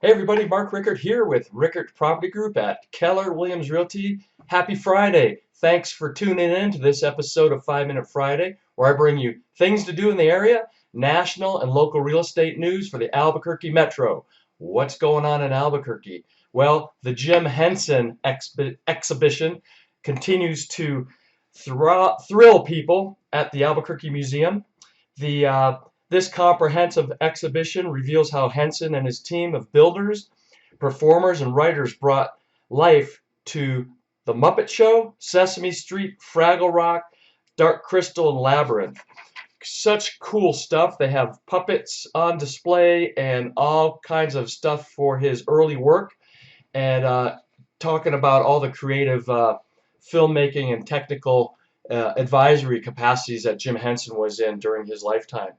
Hey everybody, Mark Rickert here with Rickert Property Group at Keller Williams Realty. Happy Friday. Thanks for tuning in to this episode of 5 Minute Friday, where I bring you things to do in the area, national and local real estate news for the Albuquerque Metro. What's going on in Albuquerque? Well, the Jim Henson Exhibition continues to thrill people at the Albuquerque Museum. This comprehensive exhibition reveals how Henson and his team of builders, performers, and writers brought life to the Muppet Show, Sesame Street, Fraggle Rock, Dark Crystal, and Labyrinth. Such cool stuff. They have puppets on display and all kinds of stuff for his early work, and talking about all the creative filmmaking and technical advisory capacities that Jim Henson was in during his lifetime.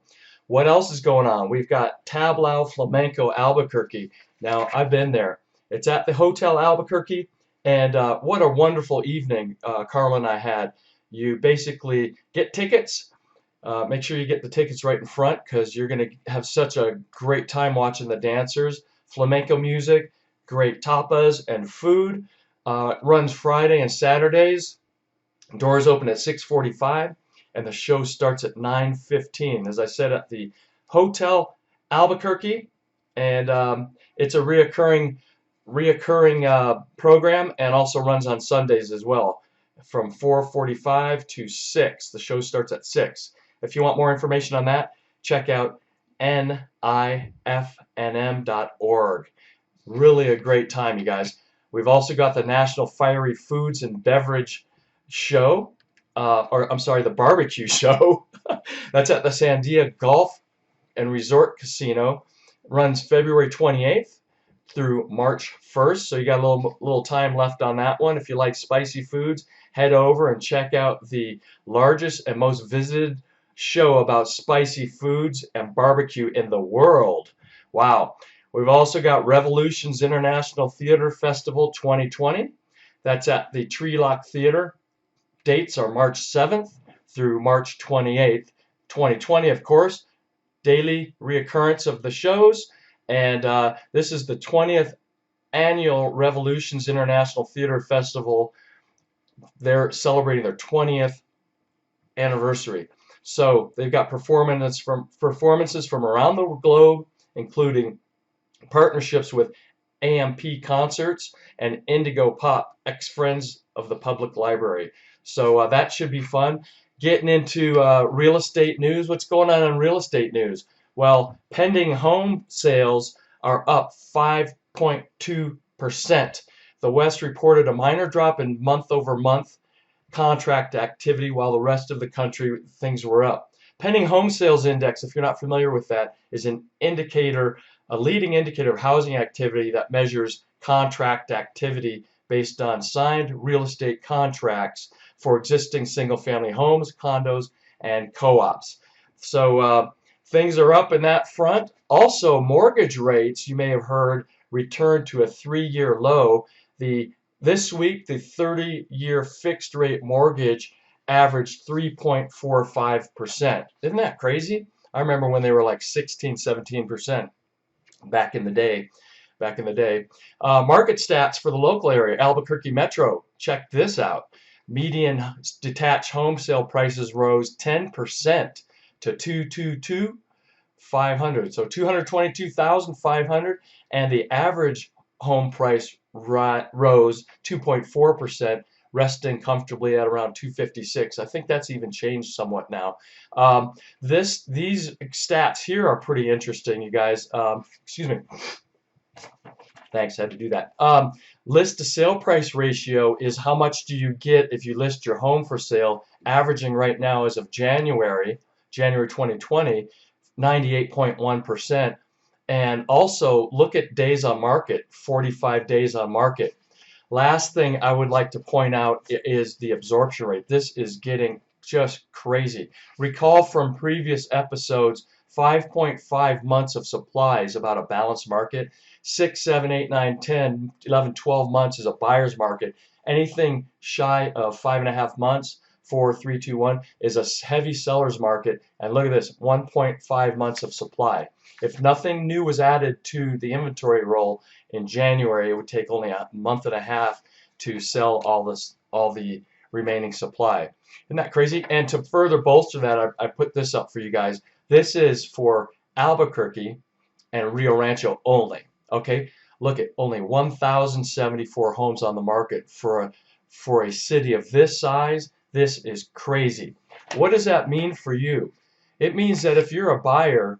What else is going on? We've got Tablao Flamenco Albuquerque. Now, I've been there. It's at the Hotel Albuquerque, and what a wonderful evening Carla and I had. You basically get tickets. Make sure you get the tickets right in front because you're going to have such a great time watching the dancers. Flamenco music, great tapas and food. Runs Friday and Saturdays. Doors open at 6:45. And the show starts at 9:15. As I said, at the Hotel Albuquerque, and it's a reoccurring program, and also runs on Sundays as well, from 4:45 to 6. The show starts at 6. If you want more information on that, check out nifnm.org. Really a great time, you guys. We've also got the National Fiery Foods and Beverage Show. The barbecue show. That's at the Sandia Golf and Resort Casino. Runs February 28th through March 1st, so you got a little time left on that one. If you like spicy foods, head over and check out the largest and most visited show about spicy foods and barbecue in the world. Wow. We've also got Revolutions International Theater Festival 2020. That's at the Treelock Theater. Dates are March 7th through March 28th, 2020, of course. Daily reoccurrence of the shows. And this is the 20th annual Revolutions International Theater Festival. They're celebrating their 20th anniversary. So they've got performances from around the globe, including partnerships with AMP Concerts and Indigo Pop, ex-friends of the Public Library. So that should be fun. Getting into real estate news. What's going on in real estate news? Well, pending home sales are up 5.2%. The West reported a minor drop in month-over-month contract activity, while the rest of the country, things were up. Pending home sales index, if you're not familiar with that, is a leading indicator of housing activity that measures contract activity based on signed real estate contracts for existing single-family homes, condos, and co-ops. So things are up in that front. Also, mortgage rates, you may have heard, returned to a 3-year low. This week, the 30-year fixed-rate mortgage averaged 3.45%. Isn't that crazy? I remember when they were like 16, 17% back in the day. Market stats for the local area, Albuquerque Metro. Check this out. Median detached home sale prices rose 10% to $222,500. So $222,500, and the average home price rose 2.4%, resting comfortably at around $256,000. I think that's even changed somewhat now. These stats here are pretty interesting, you guys. Excuse me. Thanks, I had to do that. List to sale price ratio is how much do you get if you list your home for sale, averaging right now as of January 2020, 98.1%. And also look at days on market, 45 days on market. Last thing I would like to point out is the absorption rate. This is getting just crazy. Recall from previous episodes, 5.5 months of supply is about a balanced market. 6, 7, 8, 9, 10, 11, 12 months is a buyer's market. Anything shy of 5.5 months, 4, 3, 2, 1 is a heavy seller's market. And look at this, 1.5 months of supply. If nothing new was added to the inventory roll in January, it would take only a month and a half to sell all the remaining supply. Isn't that crazy? And to further bolster that, I put this up for you guys. This is for Albuquerque and Rio Rancho only. Okay, look at only 1,074 homes on the market for a city of this size. This is crazy. What does that mean for you? It means that if you're a buyer,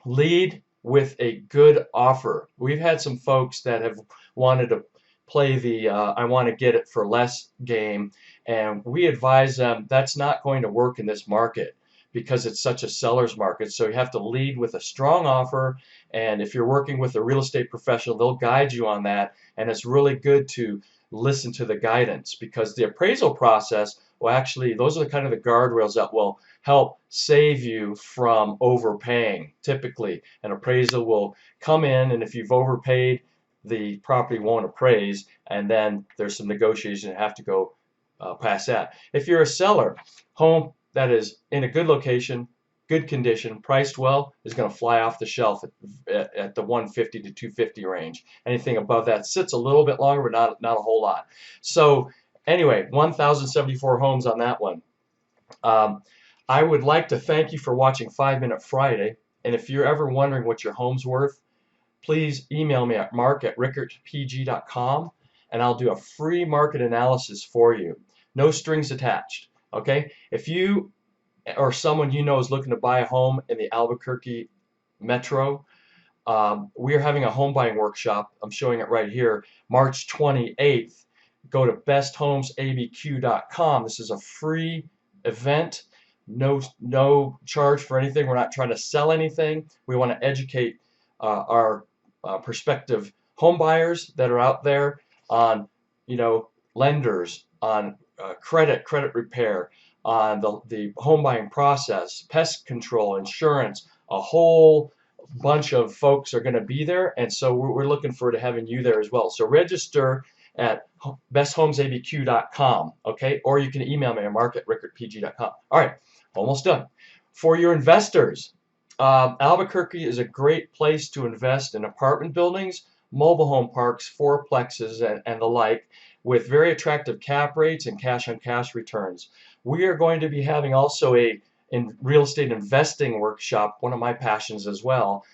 lead with a good offer. We've had some folks that have wanted to play the I want to get it for less game, and we advise them that's not going to work in this market because it's such a seller's market. So you have to lead with a strong offer, and if you're working with a real estate professional, they'll guide you on that, and it's really good to listen to the guidance, because the appraisal process will actually, those are the kind of the guardrails that will help save you from overpaying. Typically, an appraisal will come in, and if you've overpaid, the property won't appraise, and then there's some negotiation that have to go past that. If you're a seller, home that is in a good location, good condition, priced well, is going to fly off the shelf at the 150 to 250 range. Anything above that sits a little bit longer, but not a whole lot. So anyway, 1,074 homes on that one. I would like to thank you for watching 5 Minute Friday, and if you're ever wondering what your home's worth, please email me at mark@rickertpg.com, and I'll do a free market analysis for you. No strings attached. Okay? If you or someone you know is looking to buy a home in the Albuquerque metro, we are having a home buying workshop. I'm showing it right here, March 28th. Go to besthomesabq.com. This is a free event. No charge for anything. We're not trying to sell anything. We want to educate our prospective home buyers that are out there on, lenders, on credit repair, on the home buying process, pest control, insurance. A whole bunch of folks are going to be there, and so we're looking forward to having you there as well. So register at besthomesabq.com, okay? Or you can email me at mark@rickertpg.com. All right, almost done. For your investors, Albuquerque is a great place to invest in apartment buildings, mobile home parks, fourplexes, and the like, with very attractive cap rates and cash-on-cash returns. We are going to be having also a real estate investing workshop, one of my passions as well,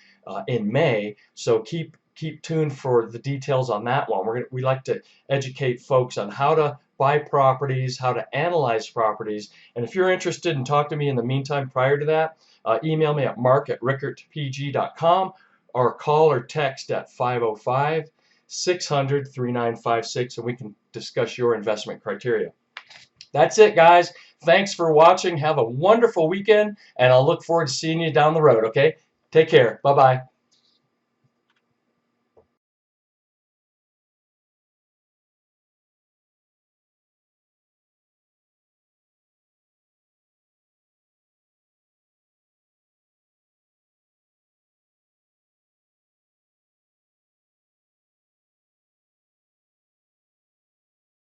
in May. So keep tuned for the details on that one. We like to educate folks on how to buy properties, how to analyze properties, and if you're interested, and talk to me in the meantime prior to that, email me at mark@rickertpg.com, or call or text at 505-600-3956, and we can discuss your investment criteria. That's it, guys. Thanks for watching. Have a wonderful weekend, and I'll look forward to seeing you down the road, okay? Take care. Bye-bye.